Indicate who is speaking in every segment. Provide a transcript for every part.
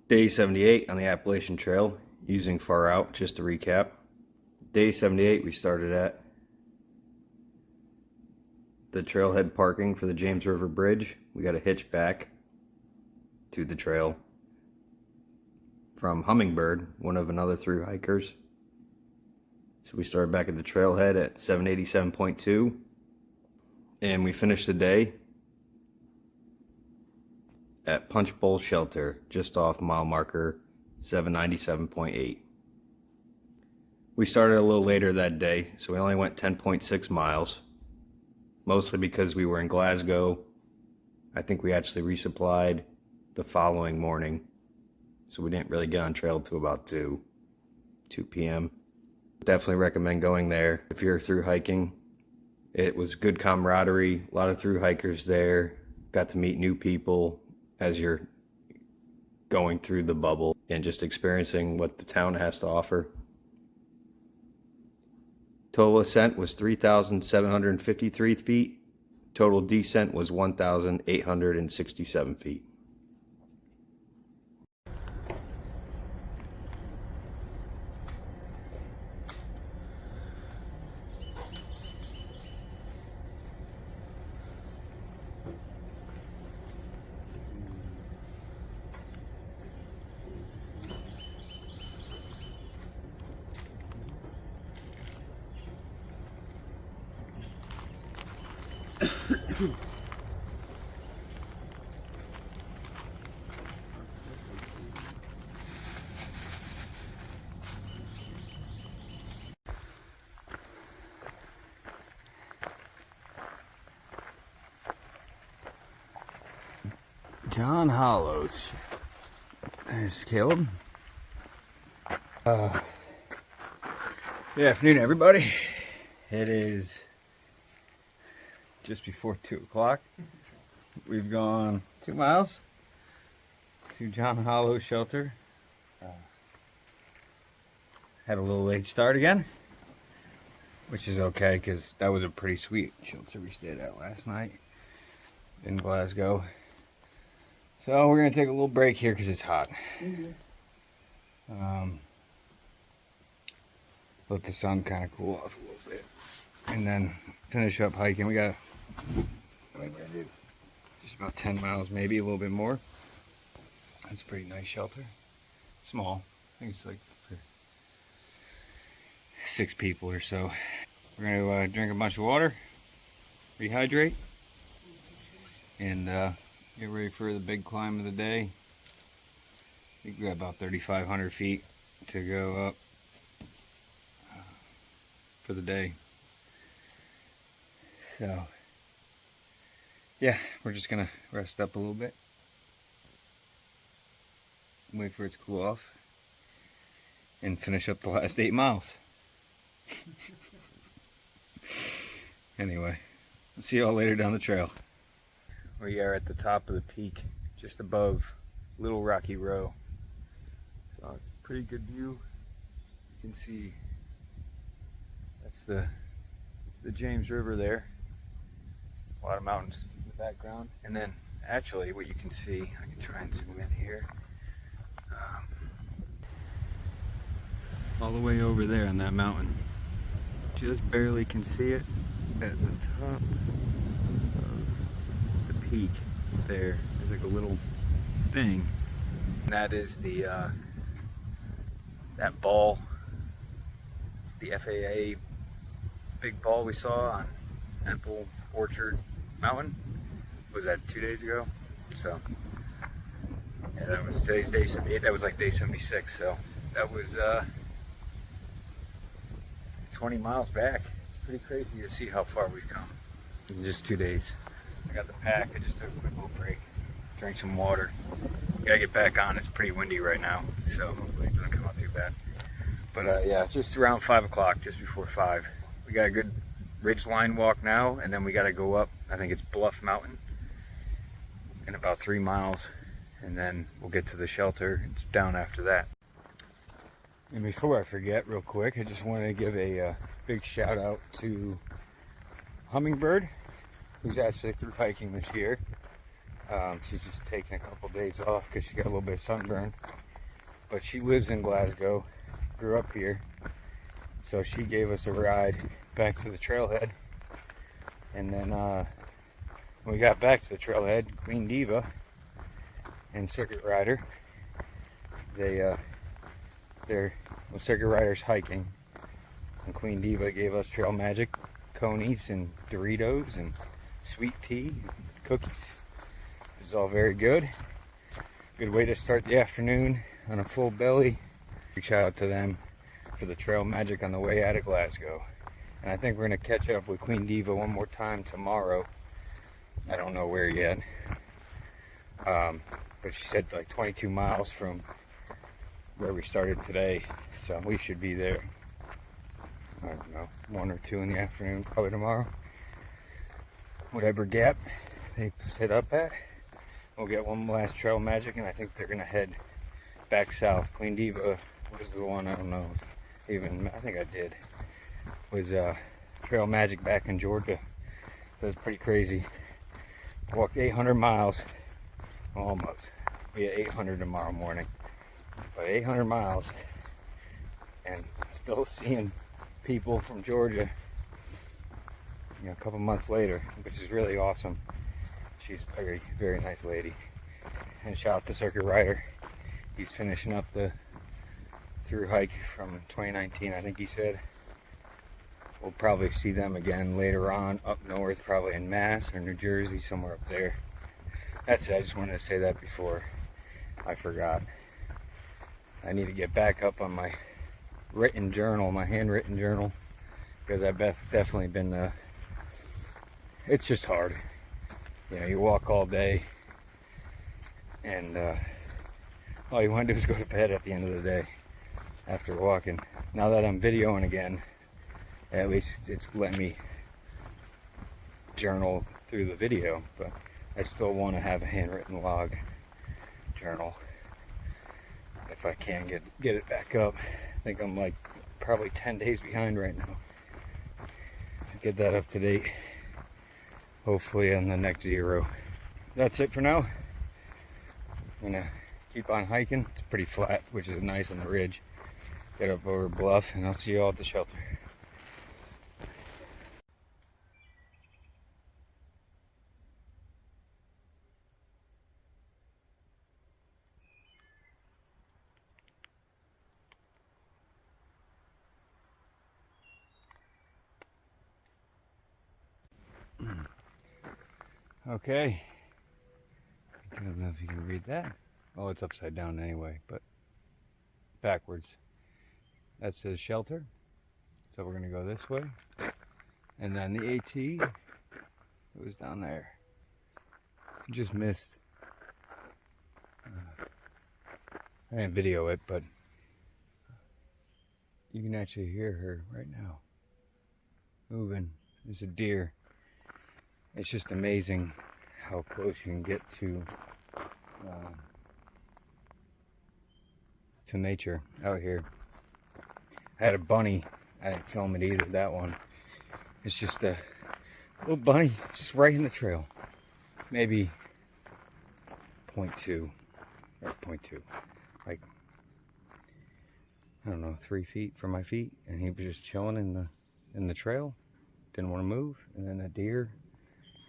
Speaker 1: Day 78 on the Appalachian Trail, using Far Out, just to recap. Day 78 we started at the trailhead parking for the James River Bridge. We got a hitch back to the trail from Hummingbird, one of another through hikers. So we started back at the trailhead at 787.2 and we finished the day at Punch Bowl Shelter, just off mile marker 797.8. We started a little later that day, so we only went 10.6 miles, mostly because we were in Glasgow. I think we actually resupplied the following morning, so we didn't really get on trail till about 2 p.m. Definitely recommend going there if you're through hiking. It was good camaraderie, a lot of through hikers there, got to meet new people as you're going through the bubble and just experiencing what the town has to offer. Total ascent was 3,753 feet. Total descent was 1,867 feet. John Hollows. There's Caleb. Good afternoon, everybody. It is just before 2 o'clock. We've gone 2 miles to John Hollows Shelter. Had a little late start again, which is okay because that was a pretty sweet shelter we stayed at last night in Glasgow. So we're going to take a little break here because it's hot. Let the sun kind of cool off a little bit. And then finish up hiking. We got just about 10 miles, maybe a little bit more. That's a pretty nice shelter. Small. I think it's like for 6 people or so. We're going to drink a bunch of water, rehydrate, and get ready for the big climb of the day. I think we got about 3,500 feet to go up for the day. So, yeah, we're just gonna rest up a little bit, wait for it to cool off, and finish up the last 8 miles. Anyway, I'll see you all later down the trail. We are at the top of the peak, just above Little Rocky Row. So it's a pretty good view. You can see that's the James River there. A lot of mountains in the background. And then actually what you can see, I can try and zoom in here. All the way over there on that mountain. Just barely can see it at the top of the peak there. There's like a little thing. And that is the that ball, the FAA big ball we saw on Apple Orchard Mountain. Was that 2 days ago? So yeah, that was today's day 78. That was like day 76. So that was 20 miles back. It's pretty crazy to see how far we've come in just 2 days. I got the pack. I just took a quick little break, drank some water. Gotta get back on. It's pretty windy right now, so hopefully it doesn't come out too bad. But yeah, just around 5 o'clock, just before 5. We got a good ridge line walk now, and then we gotta go up, I think it's Bluff Mountain, in about 3 miles, and then we'll get to the shelter. It's down after that. And before I forget, real quick, I just wanted to give a big shout out to Hummingbird, who's actually through hiking this year. She's just taking a couple days off because she got a little bit of sunburn. But she lives in Glasgow, grew up here. So she gave us a ride back to the trailhead. And then when we got back to the trailhead, Queen Diva and Circuit Rider, they're Circuit Rider's hiking. And Queen Diva gave us Trail Magic conies and Doritos and sweet tea and cookies. This is all very good. Good way to start the afternoon on a full belly. Big shout out to them for the Trail Magic on the way out of Glasgow. And I think we're going to catch up with Queen Diva one more time tomorrow. I don't know where yet. But she said like 22 miles from where we started today. So we should be there, I don't know, 1 or 2 in the afternoon, probably tomorrow. Whatever gap they set up at. We'll get one last Trail Magic, and I think they're going to head back south. Queen Diva was the one, I don't know, even, I think I did, was Trail Magic back in Georgia. So it's pretty crazy. Walked 800 miles, almost. We had 800 tomorrow morning. But 800 miles, and still seeing people from Georgia, you know, a couple months later, which is really awesome. She's a very, very nice lady. And shout out to Circuit Rider. He's finishing up the through hike from 2019, I think he said. We'll probably see them again later on up north, probably in Mass or New Jersey, somewhere up there. That's it. I just wanted to say that before I forgot. I need to get back up on my written journal, my handwritten journal, because I've definitely been, it's just hard. You know, you walk all day, and all you want to do is go to bed at the end of the day after walking. Now that I'm videoing again, at least it's letting me journal through the video, but I still want to have a handwritten log journal if I can get it back up. I think I'm like probably 10 days behind right now. Get that up to date, hopefully on the next 0. That's it for now. I'm gonna keep on hiking. It's pretty flat, which is nice on the ridge. Get up over a bluff, and I'll see you all at the shelter. Okay. I don't know if you can read that. Oh, it's upside down anyway, but backwards. That says shelter. So we're gonna go this way. And then the AT goes down there. Just missed. I didn't video it, but you can actually hear her right now. Moving. There's a deer. It's just amazing how close you can get to nature out here. I had a bunny. I didn't film it either, that one. It's just a little bunny just right in the trail. Maybe 0.2 or 0.2. Like, I don't know, 3 feet from my feet. And he was just chilling in the trail. Didn't want to move. And then a deer.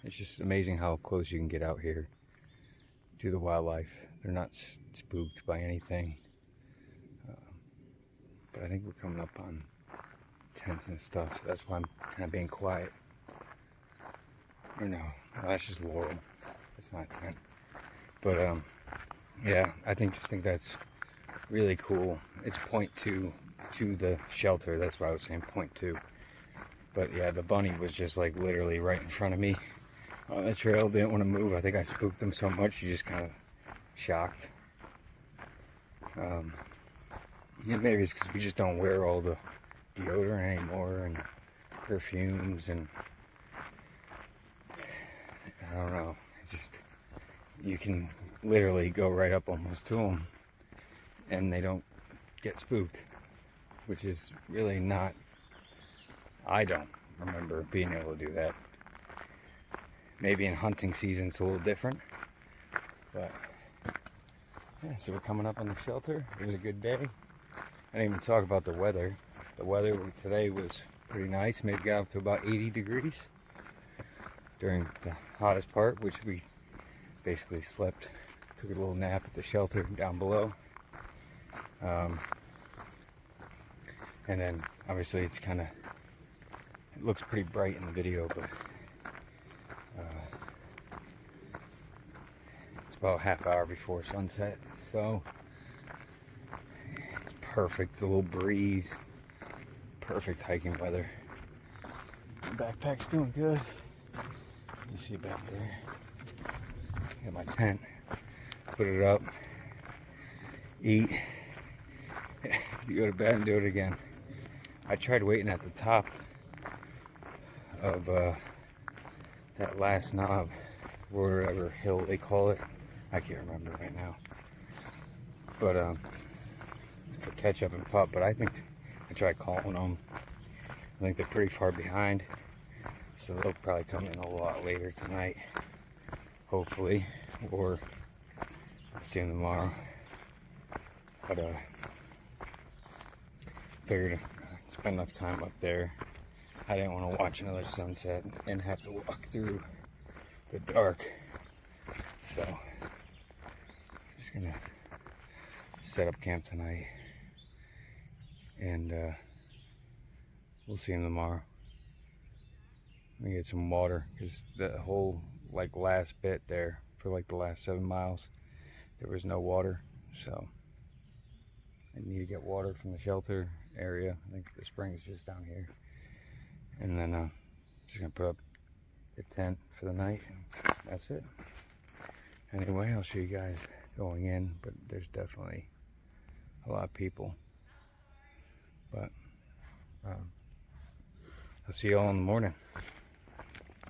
Speaker 1: It's just amazing how close you can get out here to the wildlife. They're not spooked by anything. But I think we're coming up on tents and stuff, so that's why I'm kind of being quiet. Or no, that's just Laurel. It's not tent. But yeah, I just think that's really cool. It's 0.2 to the shelter. That's why I was saying 0.2. But yeah, the bunny was just like literally right in front of me on the trail. Didn't want to move. I think I spooked him so much he just kind of shocked. Yeah, maybe it's because we just don't wear all the deodorant anymore and perfumes, and I don't know. It's just, you can literally go right up almost to them and they don't get spooked, which is really not, I don't remember being able to do that. Maybe in hunting season it's a little different, But yeah, so we're coming up on the shelter. It was a good day. I didn't even talk about the weather. The weather today was pretty nice. Maybe got up to about 80 degrees during the hottest part, which we basically slept, took a little nap at the shelter down below. And then obviously it's kind of, it looks pretty bright in the video, but it's about a half hour before sunset, so it's perfect. The little breeze, perfect hiking weather. My backpack's doing good. You see it back there. Got my tent, put it up, eat, go to bed and do it again. I tried waiting at the top of that last knob, whatever hill they call it. I can't remember right now. But for catch up and pup, but I think I tried calling them. I think they're pretty far behind, so they'll probably come in a lot later tonight, hopefully, or I'll see them tomorrow. But figured I'd spend enough time up there. I didn't want to watch another sunset and have to walk through the dark, so just gonna set up camp tonight, and we'll see him tomorrow. Let me get some water, because the whole like last bit there for like the last 7 miles there was no water, so I need to get water from the shelter area. I think the spring is just down here, and then just gonna put up the tent for the night. That's it. Anyway, I'll show you guys going in, but there's definitely a lot of people. But I'll see you all in the morning.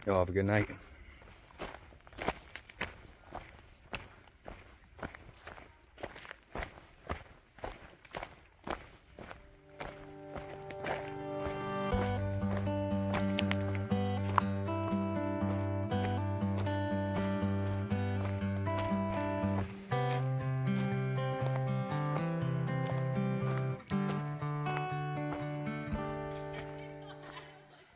Speaker 1: Y'all have a good night.